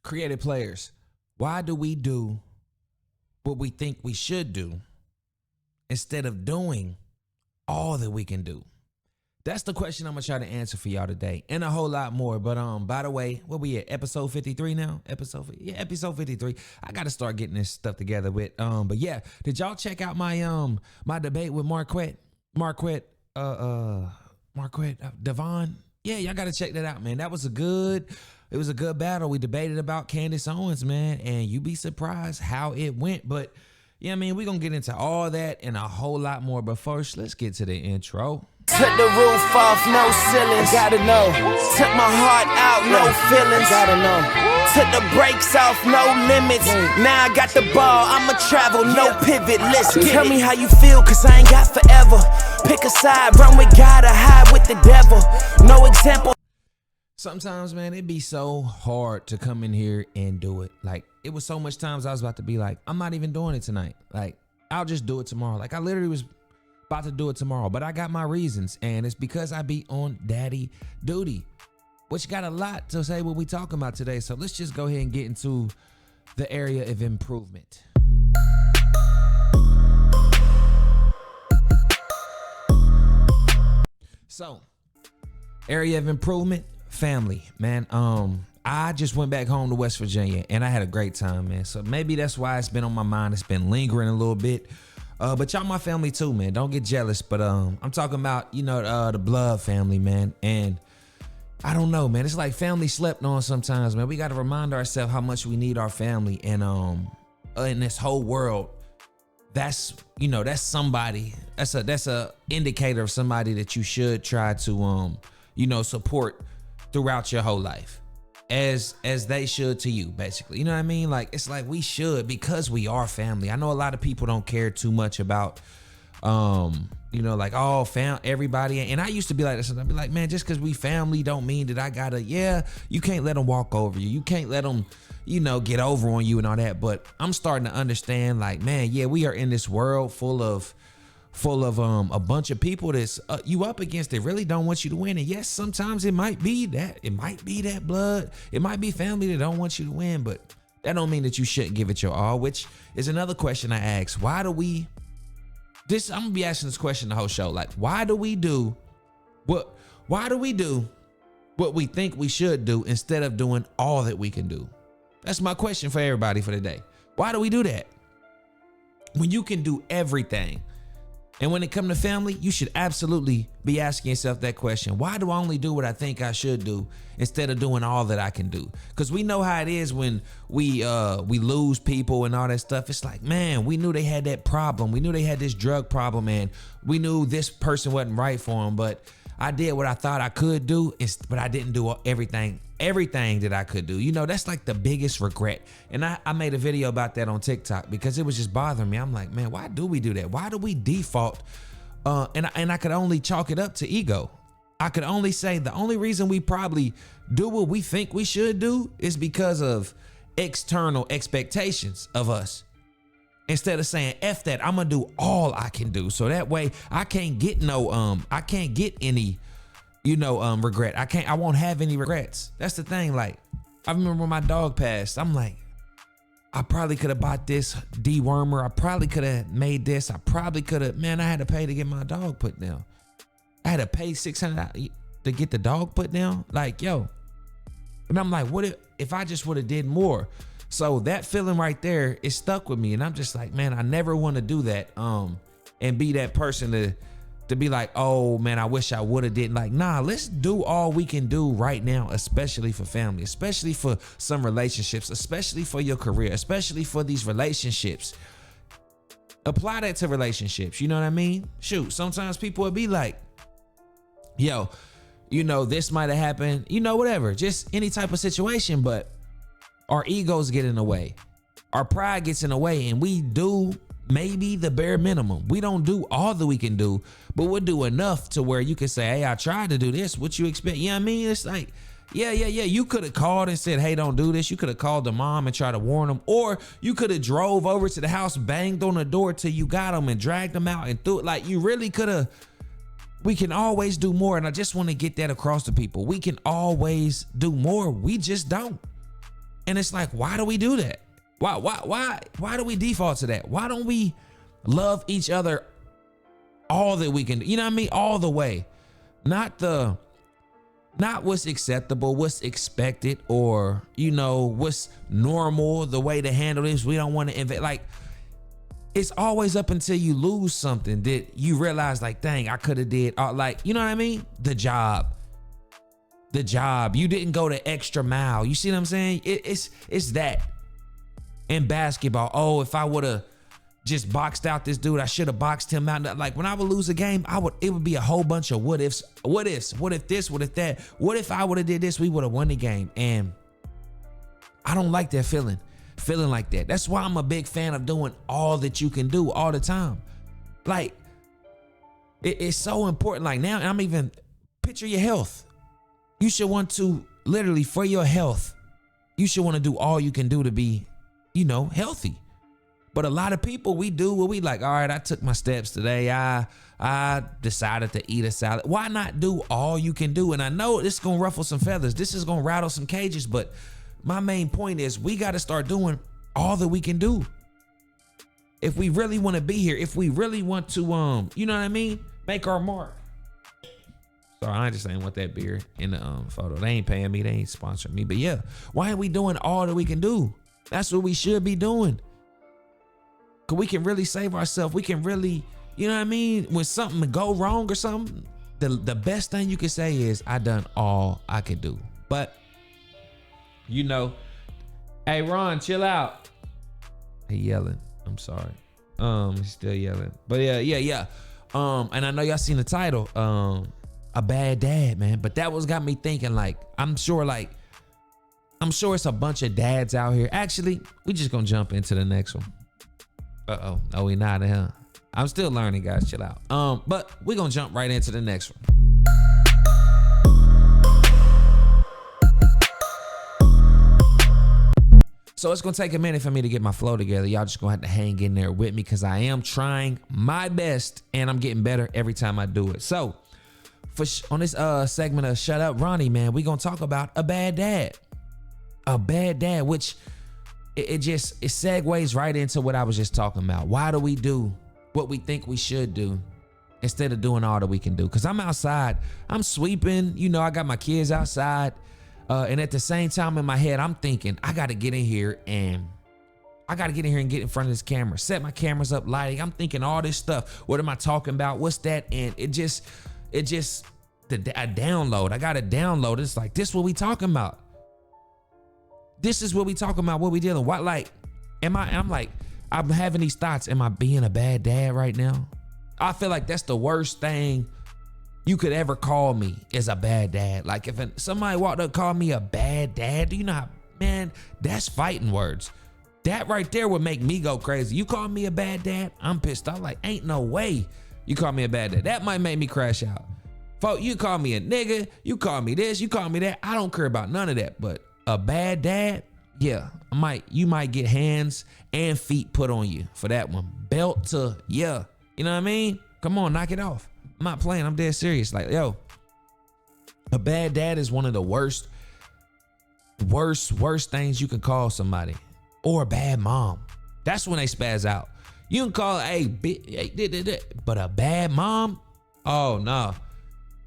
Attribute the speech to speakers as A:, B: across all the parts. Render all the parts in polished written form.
A: Creative players, why do we do what we think we should do instead of doing all that we can do? That's the question I'm gonna try to answer for y'all today, and a whole lot more. But by the way, what we at, episode 53 now? Episode 53. I gotta start getting this stuff together with. But yeah, did y'all check out my my debate with Marquette Devon? Yeah, y'all gotta check that out, man. It was a good battle. We debated about Candace Owens, man, and you be surprised how it went. But yeah, I mean, we're gonna get into all that and a whole lot more. But first, let's get to the intro.
B: Took the roof off, no ceilings, gotta know. Took my heart out, no feelings, gotta know. Took the brakes off, no limits. Now I got the ball, I'ma travel, no pivot. Let's get Tell me how you feel, cause I ain't got forever. Pick a side, run with God or hide with the devil. No example.
A: Sometimes, man, it'd be so hard to come in here and do it. Like, it was so much times I was about to be like, I'm not even doing it tonight. Like, I'll just do it tomorrow. Like, I literally was about to do it tomorrow, but I got my reasons, and it's because I be on daddy duty, which got a lot to say what we talking about today. So let's just go ahead and get into the area of improvement. So, area of improvement, family, man. I just went back home to West Virginia and I had a great time, man. So maybe that's why it's been on my mind. It's been lingering a little bit. But y'all my family too, man. Don't get jealous. But I'm talking about, the blood family, man. And I don't know, man. It's like family slept on sometimes, man. We got to remind ourselves how much we need our family. And in this whole world, that's somebody. That's a indicator of somebody that you should try to support throughout your whole life, as they should to you, basically. You know what I mean? Like, it's like we should, because we are family. I know a lot of people don't care too much about everybody. And I used to be like this, and I'd be like, man, just because we family don't mean that I gotta, you can't let them walk over you. You can't let them, get over on you and all that. But I'm starting to understand, like, man, yeah, we are in this world full of a bunch of people that's you up against that really don't want you to win. And yes, sometimes it might be that blood, it might be family that don't want you to win, but that don't mean that you shouldn't give it your all, which is another question I ask. I'm gonna be asking this question the whole show. Like, why do we do what we think we should do instead of doing all that we can do? That's my question for everybody for today. Why do we do that when you can do everything? And when it comes to family, you should absolutely be asking yourself that question. Why do I only do what I think I should do instead of doing all that I can do? Because we know how it is when we lose people and all that stuff. It's like, man, we knew they had that problem. We knew they had this drug problem, and we knew this person wasn't right for them. But I did what I thought I could do, but I didn't do everything that I could do. That's like the biggest regret. And I made a video about that on TikTok because it was just bothering me. I'm like, man, why do we do that? Why do we default? And I could only chalk it up to ego. I could only say the only reason we probably do what we think we should do is because of external expectations of us. Instead of saying, F that, I'm gonna do all I can do. So that way I can't get any regret. I won't have any regrets. That's the thing. Like, I remember when my dog passed, I'm like, I probably could have bought this dewormer. I probably could have made this. I had to pay to get my dog put down. I had to pay $600 to get the dog put down. Like, yo. And I'm like, what if I just would have did more? So that feeling right there, it stuck with me. And I'm just like, man, I never want to do that. And be that person to be like, oh man, I wish I would have did. Like, nah, let's do all we can do right now, especially for family, especially for some relationships, especially for your career, especially for these relationships. Apply that to relationships. You know what I mean? Shoot, sometimes people would be like, yo, this might have happened, whatever, just any type of situation, but our egos get in the way. Our pride gets in the way, and we do maybe the bare minimum. We don't do all that we can do, but we'll do enough to where you can say, hey, I tried to do this. What you expect? You know what I mean? It's like, yeah. You could have called and said, hey, don't do this. You could have called the mom and tried to warn them. Or you could have drove over to the house, banged on the door till you got them and dragged them out and threw it. Like, you really could have. We can always do more. And I just want to get that across to people. We can always do more. We just don't. And it's like, why do we do that? Why do we default to that? Why don't we love each other all that we can do? You know what I mean? All the way. Not what's acceptable, what's expected, or, you know, what's normal, the way to handle this. We don't want to invent. Like, it's always up until you lose something that you realize, like, dang, I could have did, like, you know what I mean? The job. You didn't go the extra mile. You see what I'm saying? It's that. In basketball, oh, if I would have just boxed out this dude, I should have boxed him out. Like, when I would lose a game, it would be a whole bunch of what ifs. What if this, what if that? What if I would have did this, we would have won the game? And I don't like that feeling like that. That's why I'm a big fan of doing all that you can do all the time. Like, it's so important. Like, now I'm even, picture your health. You should want to, literally, for your health, you should want to do all you can do to be, you know, healthy. But a lot of people, we do what we like. All right, I took my steps today. I decided to eat a salad. Why not do all you can do? And I know this is going to ruffle some feathers. This is going to rattle some cages. But my main point is we got to start doing all that we can do. If we really want to be here, if we really want to, you know what I mean? Make our mark. Sorry, I just ain't want that beer in the photo. They ain't paying me. They ain't sponsoring me. But yeah, why ain't we doing all that we can do? That's what we should be doing. Cause we can really save ourselves. We can really, you know what I mean? When something go wrong or something, the best thing you can say is, I done all I could do. But, you know, hey, Ron, chill out. He yelling. I'm sorry. He's still yelling. But yeah. And I know y'all seen the title, A Bad Dad, man. But that was got me thinking, like, I'm sure it's a bunch of dads out here. Actually, we just gonna jump into the next one. Uh-oh. No, we not, huh? I'm still learning, guys. Chill out. But we're gonna jump right into the next one. So it's gonna take a minute for me to get my flow together. Y'all just gonna have to hang in there with me because I am trying my best and I'm getting better every time I do it. So on this segment of Shut Up Ronnie, man, we're gonna talk about a bad dad. A bad dad, which it segues right into what I was just talking about. Why do we do what we think we should do instead of doing all that we can do? Because I'm outside, I'm sweeping, you know, I got my kids outside. And at the same time in my head, I'm thinking, I got to get in here and get in front of this camera, set my cameras up, lighting. I'm thinking all this stuff. What am I talking about? What's that? And a download. I got a download. It's like, this what we talking about. This is what we talking about, what we dealing. What, like, I'm having these thoughts. Am I being a bad dad right now? I feel like that's the worst thing you could ever call me, is a bad dad. Like, if somebody walked up and called me a bad dad, do you know how, man, that's fighting words. That right there would make me go crazy. You call me a bad dad, I'm pissed off. Like, ain't no way you call me a bad dad. That might make me crash out. Folk, you call me a nigga, you call me this, you call me that. I don't care about none of that. But a bad dad, yeah, you might get hands and feet put on you for that one. Belt to, yeah, you know what I mean? Come on, knock it off. I'm not playing, I'm dead serious. Like, yo, a bad dad is one of the worst things you can call somebody. Or a bad mom. That's when they spaz out. You can call, but a bad mom? Oh no.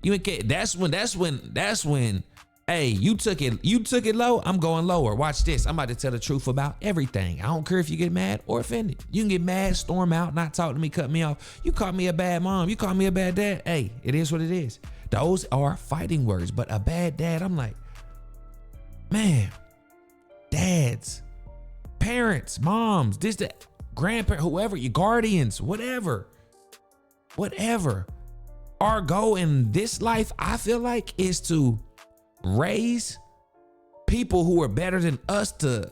A: That's when, hey, you took it low, I'm going lower. Watch this. I'm about to tell the truth about everything. I don't care if you get mad or offended. You can get mad, storm out, not talk to me, cut me off. You call me a bad mom, you call me a bad dad. Hey, it is what it is. Those are fighting words, but a bad dad, I'm like, man, dads, parents, moms, this, that, grandparents, whoever, your guardians, whatever. Our goal in this life, I feel like, is to raise people who are better than us to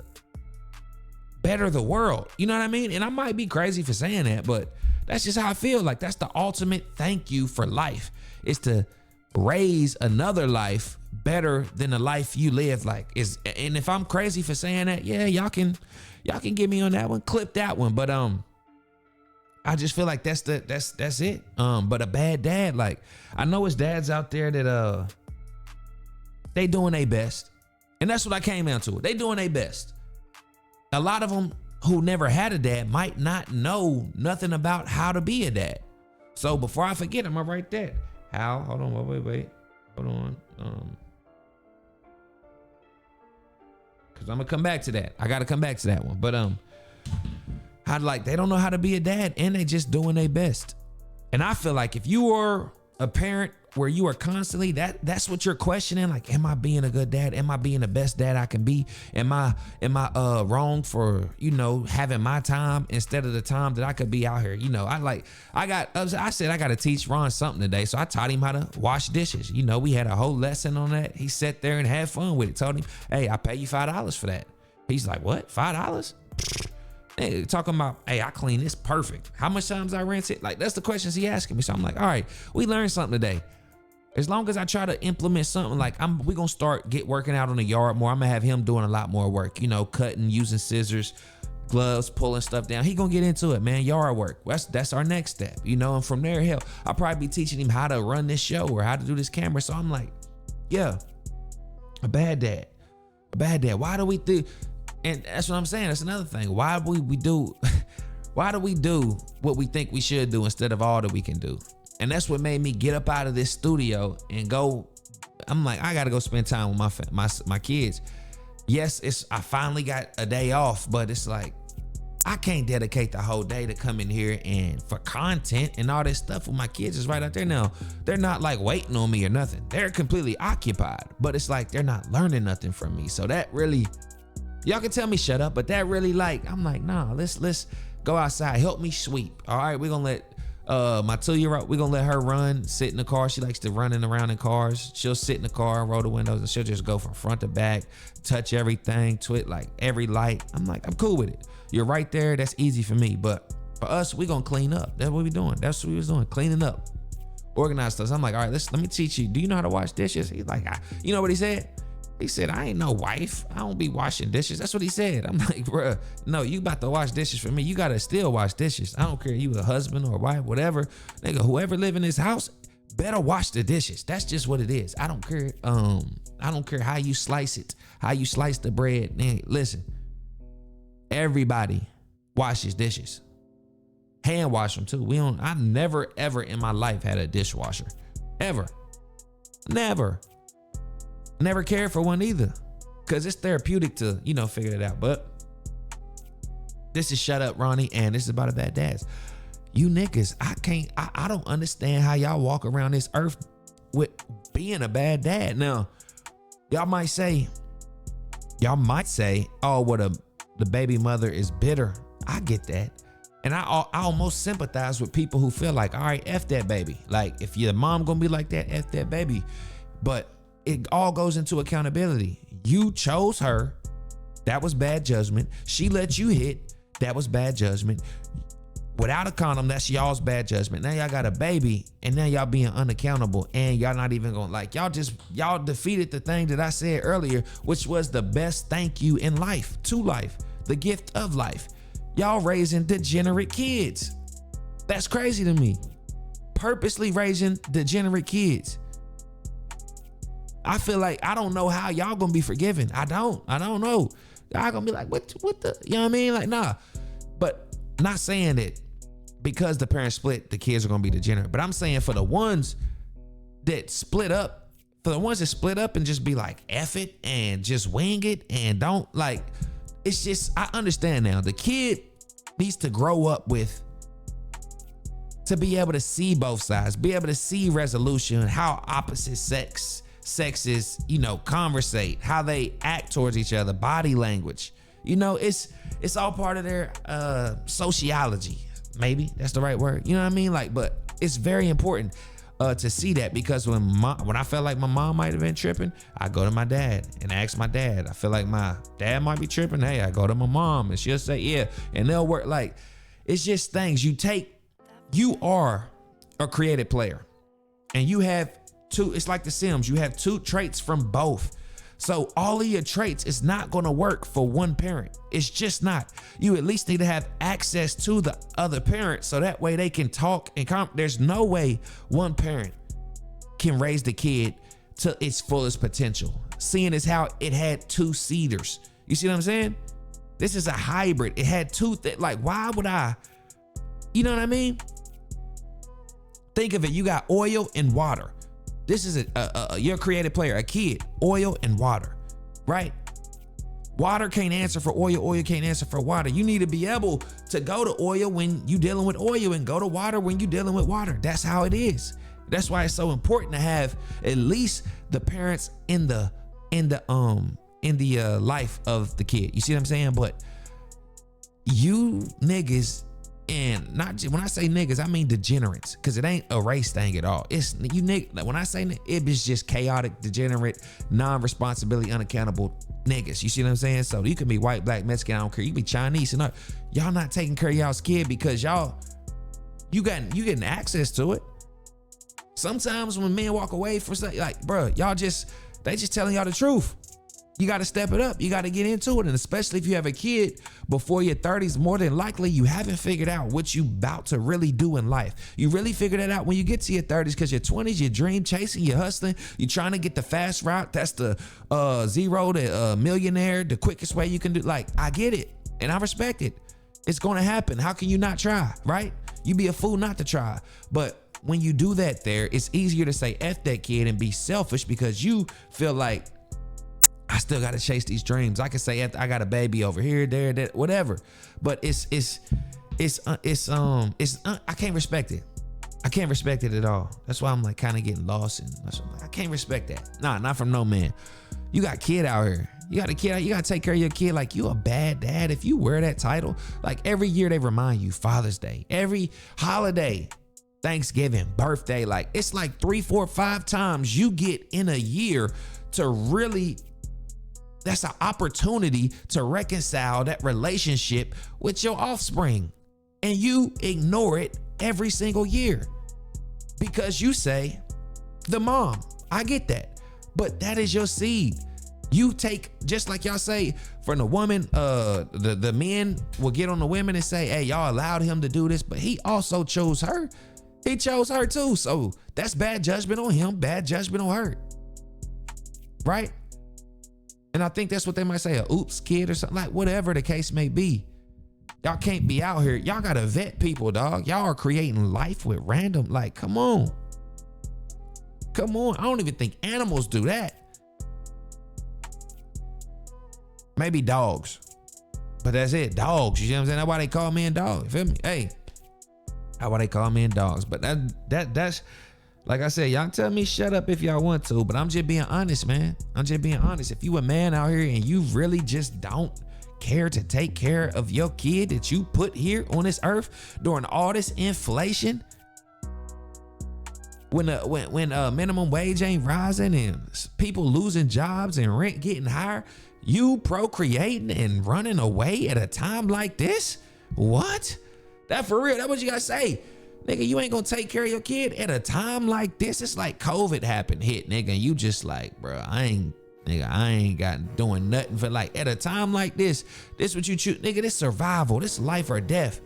A: better the world. You know what I mean? And I might be crazy for saying that, but that's just how I feel. Like, that's the ultimate thank you for life, is to raise another life better than the life you live. Like, and if I'm crazy for saying that, yeah, y'all can get me on that one, clip that one. But I just feel like that's it. But a bad dad, like, I know it's dads out there that they doing their best. And that's what I came down to. They doing their best. A lot of them who never had a dad might not know nothing about how to be a dad. So before I forget, I'm gonna write that. How? Hold on, wait. Hold on. Cause I'm gonna come back to that. I gotta come back to that one. But they don't know how to be a dad and they just doing their best. And I feel like if you are a parent where you are constantly, that's what you're questioning. Like, am I being a good dad? Am I being the best dad I can be? Am I wrong for, having my time instead of the time that I could be out here? I said I got to teach Ron something today. So I taught him how to wash dishes. We had a whole lesson on that. He sat there and had fun with it. Told him, hey, I pay you $5 for that. He's like, what? $5? Hey, talking about, hey, I clean this perfect. How much times I rinse it? Like, that's the questions he asking me. So I'm like, all right, we learned something today. As long as I try to implement something, like we're going to start working out on the yard more. I'm going to have him doing a lot more work, cutting, using scissors, gloves, pulling stuff down. He going to get into it, man. Yard work. That's our next step, and from there, hell, I'll probably be teaching him how to run this show or how to do this camera. So I'm like, yeah, a bad dad. Why do we do? And that's what I'm saying. That's another thing. Why do we do what we think we should do instead of all that we can do? And that's what made me get up out of this studio and go. I'm like, I got to go spend time with my kids. Yes, I finally got a day off, but it's like, I can't dedicate the whole day to come in here and for content and all this stuff with my kids is right out there now. They're not like waiting on me or nothing. They're completely occupied, but it's like, they're not learning nothing from me. So that really, y'all can tell me shut up, but that really I'm like, nah, let's go outside. Help me sweep. All right, we're gonna let my 2-year-old, we're gonna let her run, sit in the car. She likes to running around in cars. She'll sit in the car, roll the windows, and she'll just go from front to back, touch everything, like every light. I'm like, I'm cool with it. You're right there. That's easy for me. But for us, we're gonna clean up. That's what we're doing. That's what we was doing, cleaning up, organize stuff. So I'm like, all right, let me teach you. Do you know how to wash dishes? He's like, you know what he said? He said, I ain't no wife. I don't be washing dishes. That's what he said. I'm like, bruh, no, you about to wash dishes for me. You got to still wash dishes. I don't care you a husband or wife, whatever. Nigga, whoever live in this house better wash the dishes. That's just what it is. I don't care. I don't care how you slice it, how you slice the bread. Man, listen, everybody washes dishes. Hand wash them too. I've never, ever in my life had a dishwasher. Ever. Never cared for one either, because it's therapeutic to, figure it out. But this is Shut Up Ronnie, and this is about a bad dads. You niggas, I don't understand how y'all walk around this earth with being a bad dad. Now, y'all might say, oh, the baby mother is bitter. I get that. And I almost sympathize with people who feel like, all right, F that baby. Like, if your mom gonna be like that, F that baby. But it all goes into accountability. You chose her. That was bad judgment. She let you hit. That was bad judgment. Without a condom, that's y'all's bad judgment. Now y'all got a baby, and now y'all being unaccountable, and y'all not even gonna y'all defeated the thing that I said earlier, which was the best thank you in life, to life, the gift of life. Y'all raising degenerate kids. That's crazy to me. Purposely raising degenerate kids. I feel like I don't know how y'all gonna be forgiven. I don't know. Y'all gonna be like, what the, you know what I mean? Like, nah. But not saying that because the parents split, the kids are gonna be degenerate. But I'm saying for the ones that split up, and just be like, F it and just wing it and don't like, it's just, I understand now. The kid needs to grow up to be able to see both sides, be able to see resolution, how opposite sexes, conversate, how they act towards each other, body language. It's all part of their sociology. Maybe that's the right word. You know what I mean? Like, but it's very important to see that, because when I felt like my mom might have been tripping, I go to my dad and ask my dad. I feel like my dad might be tripping. Hey, I go to my mom and she'll say, yeah, and they'll work. Like, it's just things you are a creative player, and you have two. It's like The Sims. You have two traits from both. So all of your traits is not going to work for one parent. It's just not. You at least need to have access to the other parent, so that way they can talk and there's no way one parent can raise the kid to its fullest potential. Seeing as how it had 2 seeders. You see what I'm saying? This is a hybrid. It had 2 like, why would I? You know what I mean? Think of it. You got oil and water. This is your creative player, a kid, oil and water, right? Water can't answer for oil. Oil can't answer for water. You need to be able to go to oil when you dealing with oil and go to water when you dealing with water. That's how it is. That's why it's so important to have at least the parents in the life of the kid. You see what I'm saying? But you niggas, and not when I say niggas, I mean degenerates, because it ain't a race thing at all. It's you niggas. When I say it is just chaotic, degenerate, non-responsibility, unaccountable niggas. You see what I'm saying? So you can be white, black, Mexican, I don't care. You can be Chinese, and y'all not taking care of y'all's kid because you getting access to it. Sometimes when men walk away from something, like, bro, they just telling y'all the truth. You got to step it up. You got to get into it. And especially if you have a kid before your 30s, more than likely you haven't figured out what you about to really do in life. You really figure that out when you get to your 30s, because your 20s, you're dream chasing, you're hustling, you're trying to get the fast route. That's the 0 to millionaire, the quickest way you can do. Like, I get it and I respect it. It's going to happen. How can you not try, right? You be a fool not to try. But when you do that there, it's easier to say F that kid and be selfish because you feel like, I still got to chase these dreams. I can say I got a baby over here, there, whatever. But I can't respect it. I can't respect it at all. That's why I'm like kind of getting lost, and I can't respect that. Nah, not from no man. You got a kid out here. You got a kid. You got to take care of your kid like you a bad dad. If you wear that title, like every year they remind you, Father's Day, every holiday, Thanksgiving, birthday, like it's like 3, 4, 5 times you get in a year to really. That's an opportunity to reconcile that relationship with your offspring. And you ignore it every single year because you say, the mom, I get that, but that is your seed. You take, just like y'all say, from the woman, the men will get on the women and say, hey, y'all allowed him to do this, but he also chose her. He chose her too. So that's bad judgment on him, bad judgment on her. Right? And I think that's what they might say, a oops kid or something, like whatever the case may be. Y'all can't be out here. Y'all gotta vet people, dog. Y'all are creating life with random, like, come on. Come on. I don't even think animals do that. Maybe dogs. But that's it. Dogs. You know what I'm saying? That's why they call men dogs. You feel me? Hey. That's why they call men dogs. But that's like I said, y'all tell me shut up if y'all want to, but I'm just being honest, man. I'm just being honest. If you a man out here and you really just don't care to take care of your kid that you put here on this earth during all this inflation, when minimum wage ain't rising and people losing jobs and rent getting higher, you procreating and running away at a time like this? What? That for real? That's what you gotta say. Nigga, you ain't gonna take care of your kid at a time like this. It's like COVID hit, nigga, and you just like, bro, I ain't got doing nothing for, like, at a time like this what you choose. Nigga, this survival, this life or death.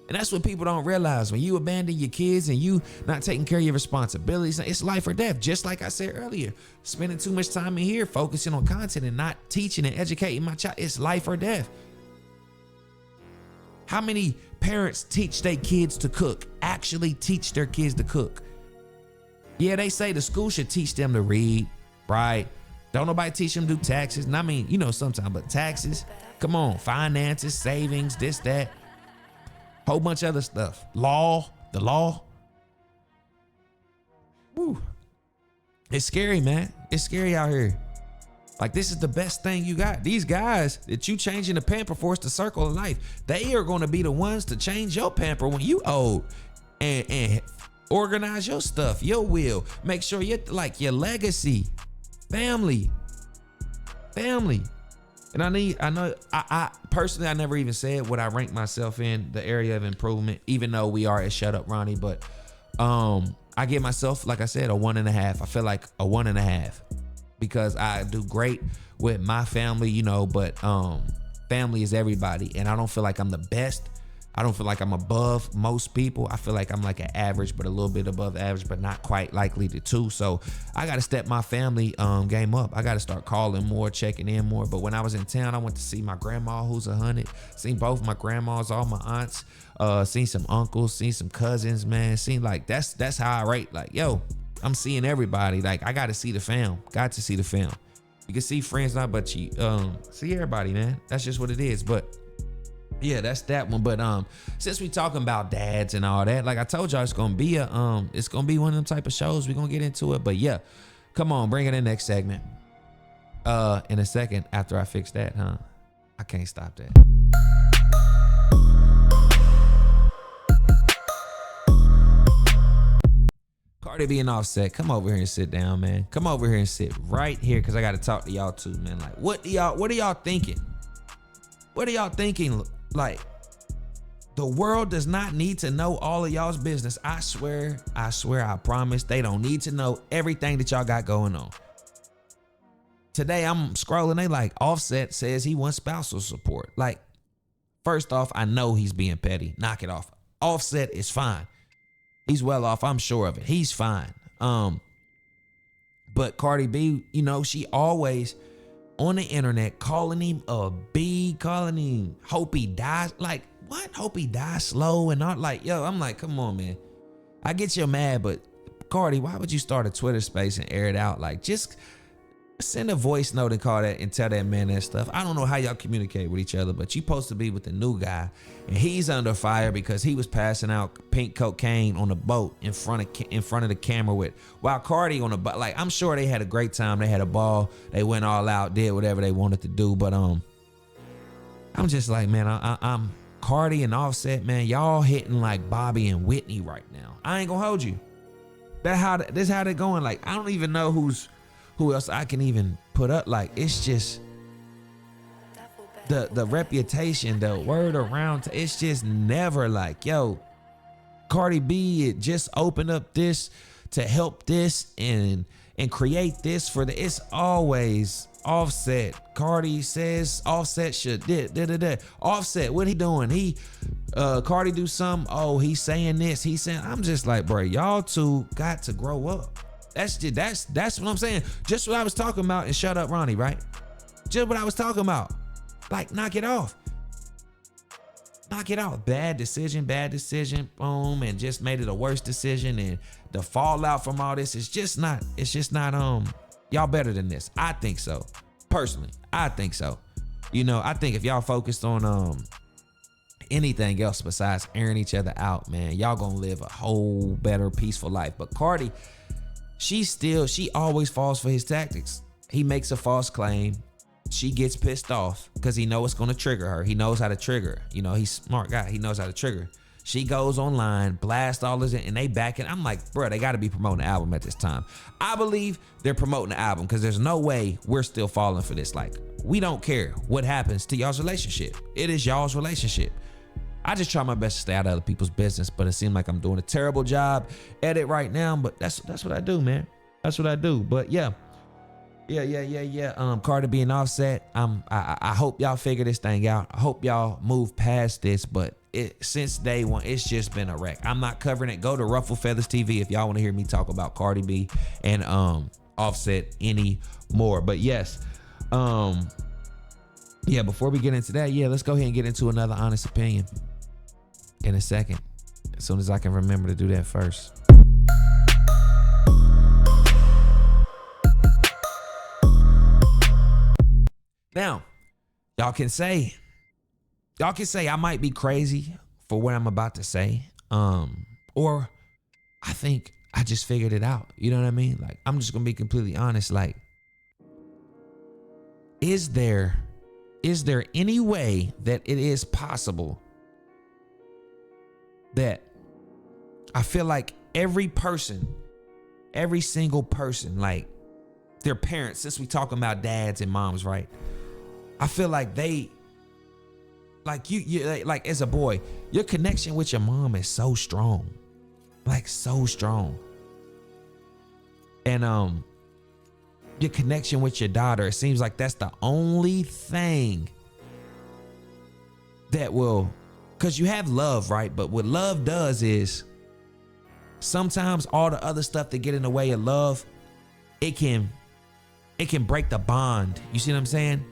A: And that's what people don't realize. When you abandon your kids and you not taking care of your responsibilities, it's life or death. Just like I said earlier, spending too much time in here focusing on content and not teaching and educating my child, it's life or death. How many parents teach their kids to cook, actually teach their kids to cook? Yeah, they say the school should teach them to read, right? Don't nobody teach them to do taxes. And I mean, you know, sometimes, but taxes, come on, finances, savings, this, that, whole bunch of other stuff. The law. Woo. It's scary, man. It's scary out here. Like, this is the best thing you got. These guys that you changing the pamper for, it's the circle of life. They are going to be the ones to change your pamper when you old and organize your stuff, your will. Make sure you're like your legacy, family. And I personally, I never even said what I rank myself in the area of improvement, even though we are at Shut Up Ronnie. But I give myself, like I said, a 1.5. I feel like a 1.5. Because I do great with my family, you know, but family is everybody. And I don't feel like I'm the best. I don't feel like I'm above most people. I feel like I'm like an average, but a little bit above average, but not quite likely to two. So I got to step my family game up. I got to start calling more, checking in more. But when I was in town, I went to see my grandma, who's 100. Seen both my grandmas, all my aunts. Seen some uncles, seen some cousins, man. Seen like that's how I rate. Like, yo, I'm seeing everybody. Like, I got to see the fam. Got to see the fam. You can see friends not, but you see everybody, man. That's just what it is. But yeah, that's that one. But since we talking about dads and all that, like I told y'all, it's gonna be one of them type of shows. We're gonna get into it. But yeah, come on, bring it in next segment. In a second after I fix that, huh? I can't stop that. Cardi B and Offset, come over here and sit down, man. Come over here and sit right here, cause I gotta talk to y'all too, man. Like, what are y'all thinking? What are y'all thinking? Like, the world does not need to know all of y'all's business. I swear, I promise, they don't need to know everything that y'all got going on. Today I'm scrolling, they like, Offset says he wants spousal support. Like, first off, I know he's being petty. Knock it off. Offset is fine. He's well off, I'm sure of it. He's fine. But Cardi B, you know, she always on the internet calling him a B, calling him hope he dies. Like, what? Hope he dies slow and not like, yo, I'm like, come on, man. I get you mad, but Cardi, why would you start a Twitter space and air it out? Like, just send a voice note and call that and tell that man that stuff. I don't know how y'all communicate with each other, but you supposed to be with the new guy, and he's under fire because he was passing out pink cocaine on the boat in front of the camera while Cardi on the boat. Like, I'm sure they had a great time. They had a ball. They went all out, did whatever they wanted to do. But I'm just like, man, I'm Cardi and Offset, man. Y'all hitting like Bobby and Whitney right now. I ain't gonna hold you. This how they going. Like, I don't even know who else I can even put up. Like, it's just the reputation, the word around, it's just never like, yo, Cardi B, it just opened up this to help this and create this for the, it's always Offset. Cardi says Offset should Offset, what he doing? He Cardi do something, oh, he's saying this, he's saying, I'm just like, bro, y'all two got to grow up. That's what I'm saying. Just what I was talking about and Shut Up Ronnie, right? Just what I was talking about. Like, knock it off. Knock it off. Bad decision, boom, and just made it a worse decision. And the fallout from all this is just not, y'all better than this. I think so. Personally, I think so. You know, I think if y'all focused on anything else besides airing each other out, man, y'all gonna live a whole better, peaceful life. But Cardi, she always falls for his tactics. He makes a false claim. She gets pissed off because he knows it's going to trigger her. He knows how to trigger. You know, he's a smart guy. He knows how to trigger. She goes online, blast all this, and they back it. I'm like, bro, they got to be promoting the album at this time. I believe they're promoting the album because there's no way we're still falling for this. Like, we don't care what happens to y'all's relationship. It is y'all's relationship. I just try my best to stay out of other people's business, but it seems like I'm doing a terrible job at it right now. But that's what I do, man. That's what I do. But yeah. Cardi B and Offset. I hope y'all figure this thing out. I hope y'all move past this. But since day one, it's just been a wreck. I'm not covering it. Go to Ruffle Feathers TV if y'all want to hear me talk about Cardi B and Offset any more. But yes, before we get into that, let's go ahead and get into another honest opinion in a second, as soon as I can remember to do that first. Now, y'all can say I might be crazy for what I'm about to say, or I think I just figured it out. You know what I mean? Like, I'm just gonna be completely honest. Like, is there any way that it is possible that I feel like every single person, like their parents, since we talking about dads and moms, right? I feel like they, like you like as a boy, your connection with your mom is so strong, like so strong. And your connection with your daughter, it seems like that's the only thing that will because you have love, right? But what love does is sometimes all the other stuff that get in the way of love, it can break the bond. You see what I'm saying?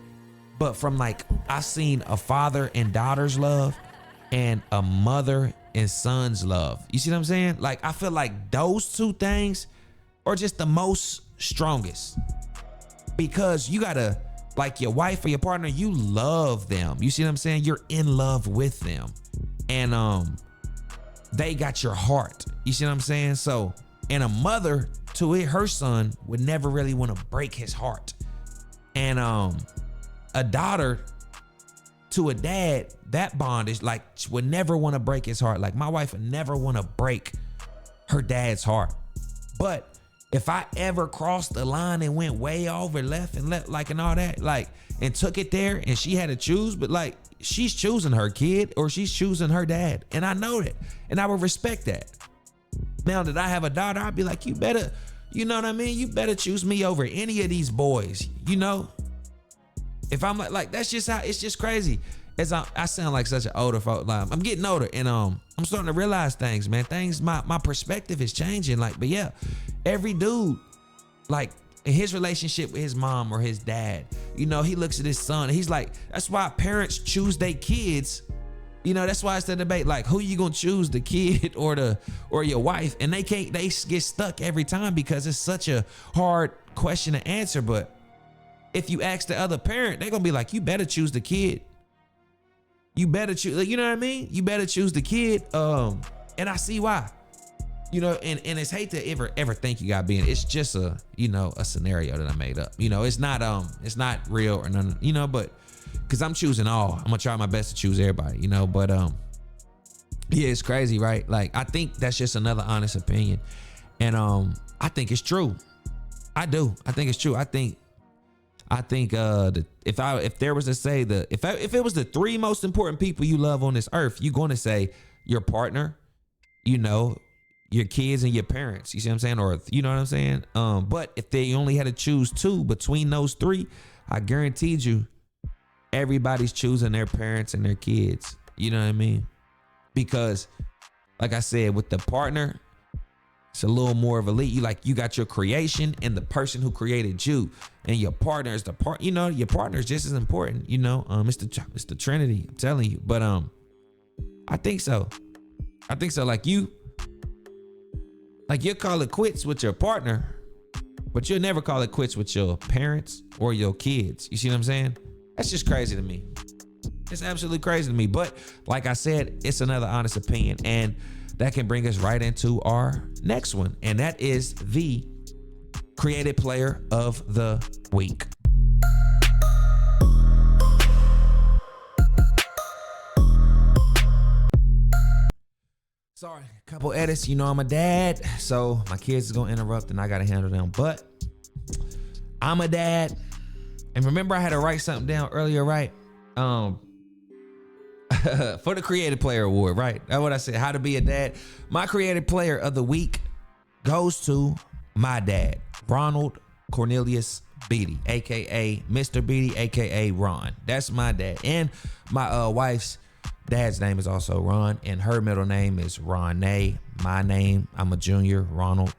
A: But from like, I seen a father and daughter's love and a mother and son's love. You see what I'm saying? Like, I feel like those two things are just the most strongest, because you gotta, like, your wife or your partner, you love them. You see what I'm saying? You're in love with them, and they got your heart. You see what I'm saying? So, and a mother to it, her son would never really want to break his heart, and a daughter to a dad, that bond is like, would never want to break his heart. Like, my wife would never want to break her dad's heart. But if I ever crossed the line and went way over left and like, and all that, like, and took it there, and she had to choose, but like, she's choosing her kid or she's choosing her dad. And I know that, and I would respect that. Now that I have a daughter, I'd be like, you better, you know what I mean? You better choose me over any of these boys, you know? If I'm like, that's just how, it's just crazy. As I sound like such an older folk. Like, I'm getting older, and I'm starting to realize things, man. Things, my perspective is changing. Like, but yeah, every dude, like, in his relationship with his mom or his dad, you know, he looks at his son, he's like, that's why parents choose their kids. You know, that's why it's the debate, like, who you gonna choose, the kid or your wife? And they get stuck every time because it's such a hard question to answer. But if you ask the other parent, they're gonna be like, you better choose the kid. You better choose, you know what I mean? You better choose the kid. And I see why. You know, and it's hate to ever think you gotta be in. It's just a, you know, a scenario that I made up. You know, it's not real or none, you know, but because I'm choosing all. I'm gonna try my best to choose everybody, you know, but yeah, it's crazy, right? Like, I think that's just another honest opinion. And I think it's true. I do. I think it's true. I think if there was to say if it was the three most important people you love on this earth, you're going to say your partner, you know, your kids and your parents. You see what I'm saying? Or, you know what I'm saying? But if they only had to choose two between those three, I guaranteed you everybody's choosing their parents and their kids. You know what I mean? Because like I said, with the partner, it's a little more of a lead. You got your creation and the person who created you, and your partner is the part. You know, your partner is just as important. You know, it's the Trinity. I'm telling you. But I think so. Like you'll call it quits with your partner, but you'll never call it quits with your parents or your kids. You see what I'm saying? That's just crazy to me. It's absolutely crazy to me. But like I said, it's another honest opinion, and that can bring us right into our next one, and that is the creative player of the week. Sorry, a couple edits. You know, I'm a dad, so my kids is gonna interrupt and I gotta handle them. But I'm a dad, and remember I had to write something down earlier, right? For the Creative Player Award, right? That's what I said, how to be a dad. My Creative Player of the Week goes to my dad, Ronald Cornelius Beatty, aka Mr. Beatty, aka Ron. That's my dad. And my wife's dad's name is also Ron, and her middle name is Ronay. My name, I'm a junior, Ronald,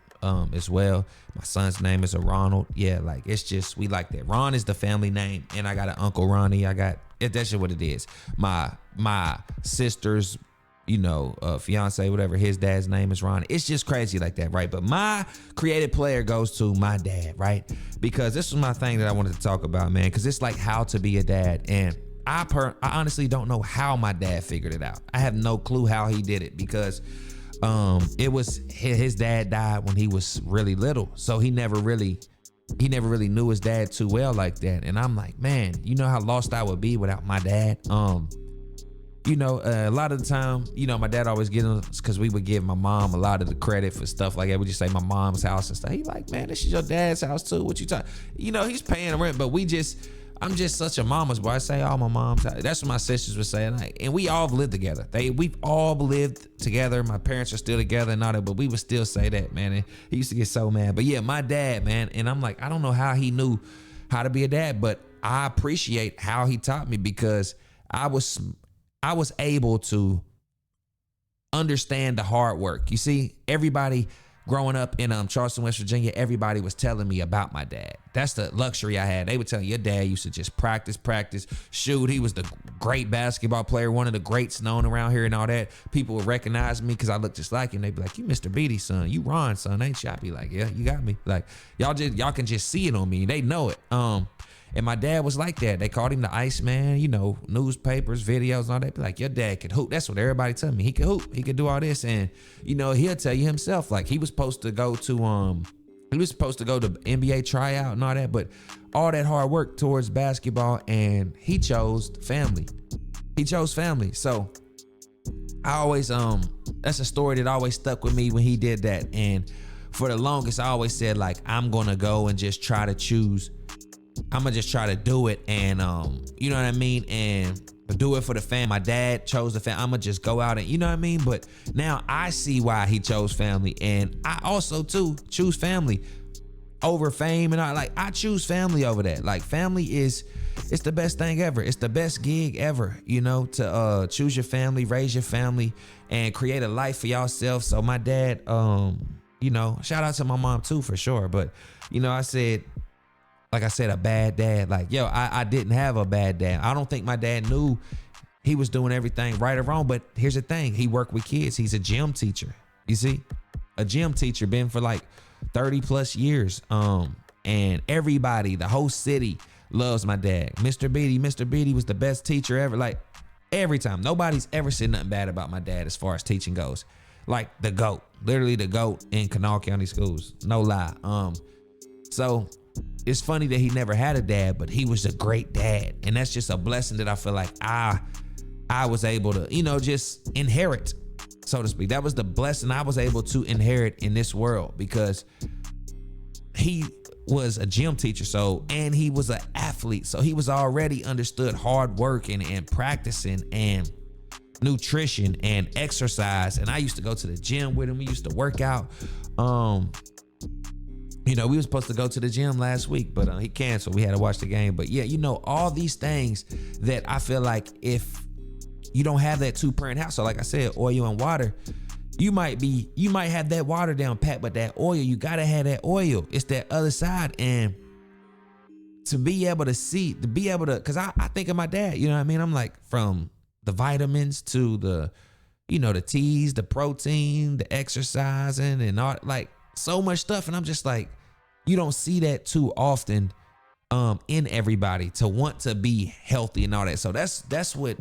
A: as well. My son's name is a Ronald. Yeah, like, it's just, we like that. Ron is the family name, and I got an Uncle Ronnie. That's just what it is. My sister's, you know, fiance, whatever, his dad's name is Ron. It's just crazy like that, right? But my creative player goes to my dad, right? Because this was my thing that I wanted to talk about, man, because it's like how to be a dad. And I honestly don't know how my dad figured it out. I have no clue how he did it, because it was his dad died when he was really little, so he never really knew his dad too well like that. And I'm like, man, you know how lost I would be without my dad. You know, a lot of the time, you know, my dad always gets us, because we would give my mom a lot of the credit for stuff like that. We just say my mom's house and stuff. He like, man, this is your dad's house too. What you talking? You know, he's paying rent, but I'm just such a mama's boy. I say all my mom's house. That's what my sisters were saying. Like, and we all lived together. We've all lived together. My parents are still together and all that, but we would still say that, man. And he used to get so mad. But yeah, my dad, man. And I'm like, I don't know how he knew how to be a dad, but I appreciate how he taught me, because I was able to understand the hard work. You see, everybody growing up in Charleston, West Virginia, everybody was telling me about my dad. That's the luxury I had. They would tell you, your dad used to just practice. Shoot, he was the great basketball player, one of the greats known around here and all that. People would recognize me because I look just like him. They'd be like, you Mr. Beatty's son, you Ron's son, ain't you? I'd be like, yeah, you got me. Like, y'all can just see it on me. They know it. And my dad was like that. They called him the ICEMAN, you know, newspapers, videos, and all that. Be like, your dad could hoop. That's what everybody tell me. He could hoop. He could do all this. And, you know, he'll tell you himself, like, he was supposed to go to NBA tryout and all that, but all that hard work towards basketball, and he chose family. He chose family. So I always, that's a story that always stuck with me when he did that. And for the longest, I always said, like, I'm gonna go and just try to choose. I'm gonna just try to do it, and you know what I mean, and do it for the fam. My dad chose the fam. I'm gonna just go out and, you know what I mean. But now I see why he chose family, and I also too choose family over fame, and I choose family over that. Like, family it's the best thing ever. It's the best gig ever, you know, to choose your family, raise your family, and create a life for yourself. So my dad, you know, shout out to my mom too for sure. But you know, like I said, a bad dad. Like, yo, I didn't have a bad dad. I don't think my dad knew he was doing everything right or wrong. But here's the thing. He worked with kids. He's a gym teacher. You see? A gym teacher, been for like 30 plus years. And everybody, the whole city loves my dad. Mr. Beatty was the best teacher ever. Like, every time. Nobody's ever said nothing bad about my dad as far as teaching goes. Like, the GOAT. Literally the GOAT in Kanawha County schools. No lie. So it's funny that he never had a dad, but he was a great dad. And that's just a blessing that I feel like I was able to, you know, just inherit, so to speak. That was the blessing I was able to inherit in this world, because he was a gym teacher, and he was an athlete. So he was already understood hard work and practicing and nutrition and exercise. And I used to go to the gym with him. We used to work out. You know, we were supposed to go to the gym last week, but he canceled. We had to watch the game. But yeah, you know, all these things that I feel like if you don't have that two-parent household, like I said, oil and water, you might have that water down pat, but that oil, you gotta have that oil. It's that other side. And to be able to, cause I think of my dad, you know what I mean? I'm like, from the vitamins to the, you know, the teas, the protein, the exercising and all, like, so much stuff. And I'm just like, you don't see that too often in everybody, to want to be healthy and all that. So that's what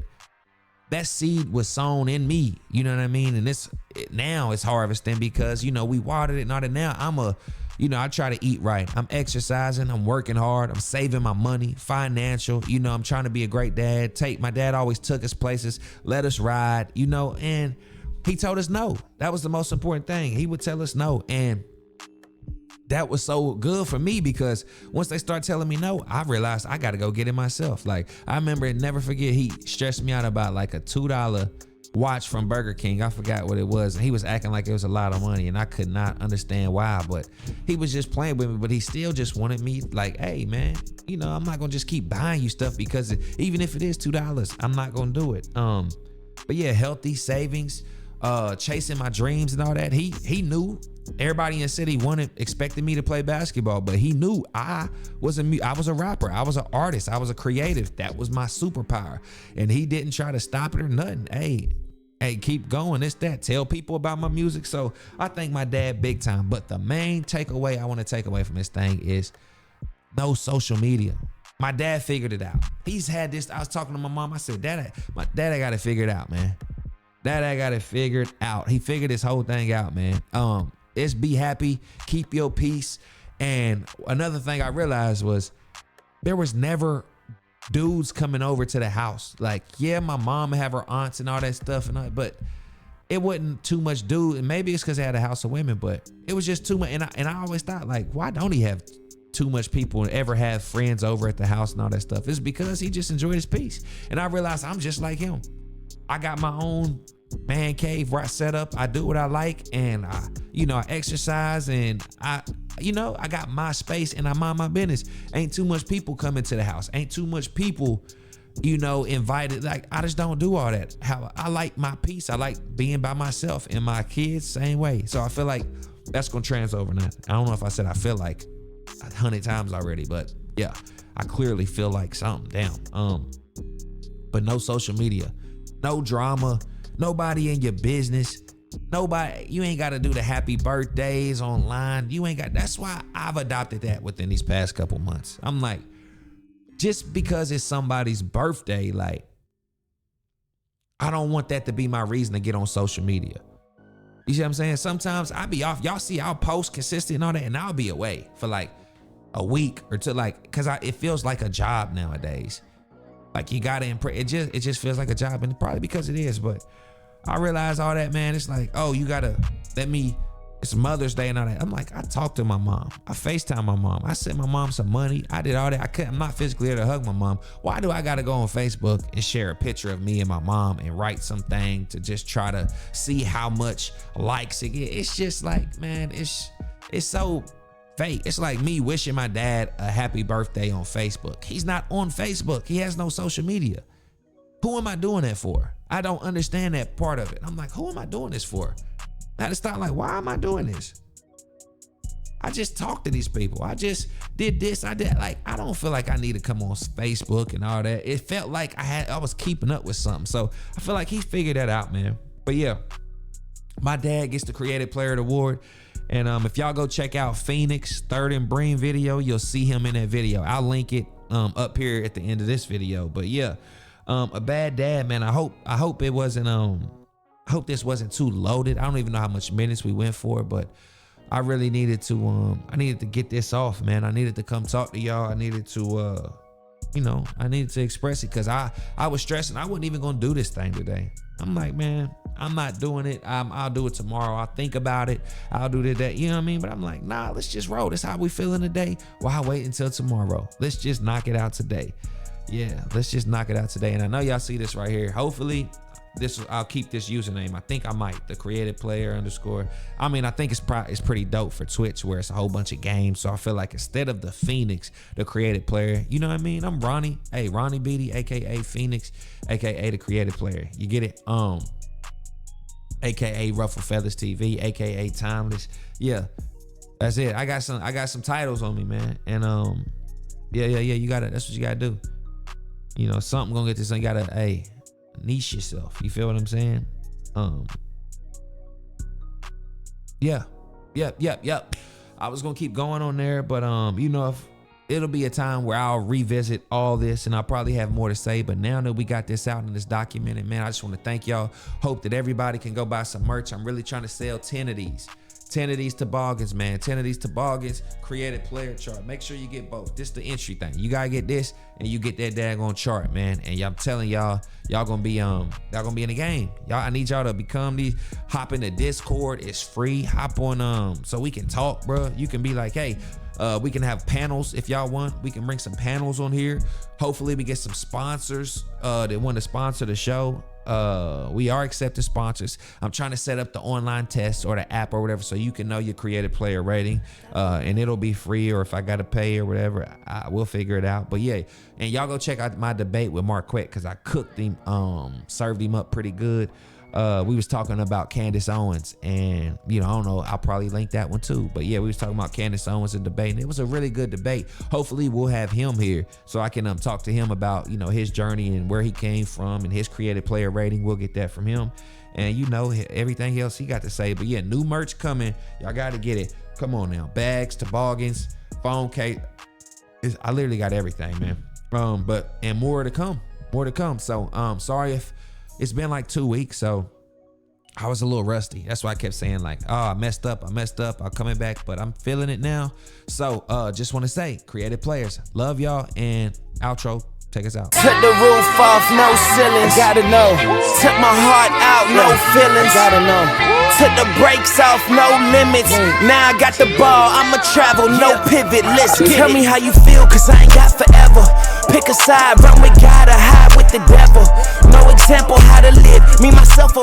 A: that seed was sown in me, you know what I mean? And now it's harvesting, because, you know, we watered it and all that. Now I try to eat right. I'm exercising, I'm working hard, I'm saving my money, financial, you know, I'm trying to be a great dad. My dad always took us places, let us ride, you know, and he told us no. That was the most important thing. He would tell us no. And that was so good for me, because once they start telling me no, I realized I got to go get it myself. Like, I remember, never forget, he stressed me out about like a $2 watch from Burger King. I forgot what it was. And he was acting like it was a lot of money, and I could not understand why, but he was just playing with me. But he still just wanted me, like, hey man, you know, I'm not going to just keep buying you stuff, because even if it is $2, I'm not going to do it. But yeah, healthy savings, chasing my dreams and all that. He knew. Everybody in the city expected me to play basketball, but he knew I was a rapper. I was an artist. I was a creative. That was my superpower. And he didn't try to stop it or nothing. Hey, keep going. It's that. Tell people about my music. So I thank my dad big time. But the main takeaway I want to take away from this thing is no social media. My dad figured it out. He's had this. I was talking to my mom. I said, my dad got it figured out, man. Dad got it figured out. He figured this whole thing out, man. It's be happy, keep your peace. And another thing I realized was there was never dudes coming over to the house. Like, yeah, my mom have her aunts and all that stuff, but it wasn't too much dude. And maybe it's because they had a house of women, but it was just too much. And I always thought, like, why don't he have too much people and ever have friends over at the house and all that stuff? It's because he just enjoyed his peace. And I realized I'm just like him. I got my own man cave where I set up. I do what I like, and I exercise, and I got my space, and I mind my business. Ain't too much people coming to the house. Ain't too much people you know, invited. Like, I just don't do all that. How I like my peace. I like being by myself, and my kids same way. So I feel like that's gonna trans over now. I don't know if I said I feel like 100 times already, but yeah, I clearly feel like something. Damn. But no social media, no drama, nobody in your business. Nobody, you ain't got to do the happy birthdays online. You ain't got, that's why I've adopted that within these past couple months. I'm like, just because it's somebody's birthday, like, I don't want that to be my reason to get on social media. You see what I'm saying? Sometimes I be off. Y'all see, I'll post consistent and all that, and I'll be away for like a week or two, like, cause it feels like a job nowadays. Like, you gotta impress. It just feels like a job, and probably because it is. But I realize all that, man. It's like, oh, you gotta let me. It's Mother's Day and all that. I'm like, I talked to my mom. I FaceTime my mom. I sent my mom some money. I did all that. I'm not physically there to hug my mom. Why do I gotta go on Facebook and share a picture of me and my mom and write something to just try to see how much likes it gets? It's just like, man, it's so fake. It's like me wishing my dad a happy birthday on Facebook. He's not on Facebook. He has no social media. Who am I doing that for? I don't understand that part of it. I'm like, who am I doing this for? I had to start like, why am I doing this? I just talked to these people. I just did this. I did, like, I don't feel like I need to come on Facebook and all that. It felt like I was keeping up with something. So I feel like he figured that out, man. But yeah, my dad gets the Creative Player Award. And if y'all go check out Phoenix 3rd and Bream video, you'll see him in that video. I'll link it up here at the end of this video. But yeah, a bad dad, man. I hope it wasn't I hope this wasn't too loaded. I don't even know how much minutes we went for, but I really needed to I needed to get this off, man. I needed to come talk to y'all. I needed to you know, I needed to express it, because I was stressing. I wasn't even gonna do this thing today. I'm like, man, I'm not doing it. I'll do it tomorrow. I'll think about it. I'll do that. You know what I mean? But I'm like, nah, let's just roll. This how we feeling today. Why wait until tomorrow? Let's just knock it out today. Yeah, let's just knock it out today. And I know y'all see this right here. Hopefully, I'll keep this username. I think I might, the Creative Player _. I mean, I think it's pretty dope for Twitch, where it's a whole bunch of games. So I feel like instead of the Phoenix, the Creative Player, you know what I mean? I'm Ronnie. Hey, Ronnie BEATTY, aka Phoenix, aka the Creative Player. You get it? AKA Ruffle Feathers TV, aka Timeless. Yeah, that's it. I got some titles on me, man. And yeah, you gotta, that's what you gotta do. You know, something gonna get this thing. You gotta, niche yourself. You feel what I'm saying? Yep. I was gonna keep going on there, but you know, if it'll be a time where I'll revisit all this, and I'll probably have more to say. But now that we got this out and it's documented, man, I just want to thank y'all. Hope that everybody can go buy some merch. I'm really trying to sell 10 of these. 10 of these toboggans, man. 10 of these toboggans, Creative Player chart. Make sure you get both. This the entry thing. You gotta get this, and you get that daggone chart, man. And I'm telling y'all gonna be in the game. Y'all, I need y'all to become these. Hop in the Discord. It's free. Hop on so we can talk, bro. You can be like, hey, we can have panels if y'all want. We can bring some panels on here. Hopefully we get some sponsors that want to sponsor the show. We are accepting sponsors. I'm trying to set up the online test or the app or whatever, so you can know your Creative Player rating, and it'll be free, or if I gotta pay or whatever, I will figure it out. But yeah, and y'all go check out my debate with Marquette, because I cooked him, served him up pretty good. We was talking about Candace Owens, and you know, I don't know, I'll probably link that one too. But yeah, we was talking about Candace Owens and debate, and it was a really good debate. Hopefully we'll have him here so I can talk to him about, you know, his journey and where he came from and his Creative Player rating. We'll get that from him, and you know, everything else he got to say. But yeah, new merch coming. Y'all got to get it. Come on now, bags, toboggans, phone case. I literally got everything, man. And more to come. So sorry if it's been like 2 weeks, so I was a little rusty. That's why I kept saying like, oh, I messed up. I'm coming back, but I'm feeling it now. So just want to say, Creative Players, love y'all, and outro, take us out.
B: Took the roof off, no ceilings, gotta know. Took my heart out, no feelings, gotta know. Took the brakes off, no limits. Now I got the ball, I'ma travel, no pivot. Let's get it. Tell me how you feel, cause I ain't got forever. Pick a side, run with God or hide with the devil. No example how to live, me, myself,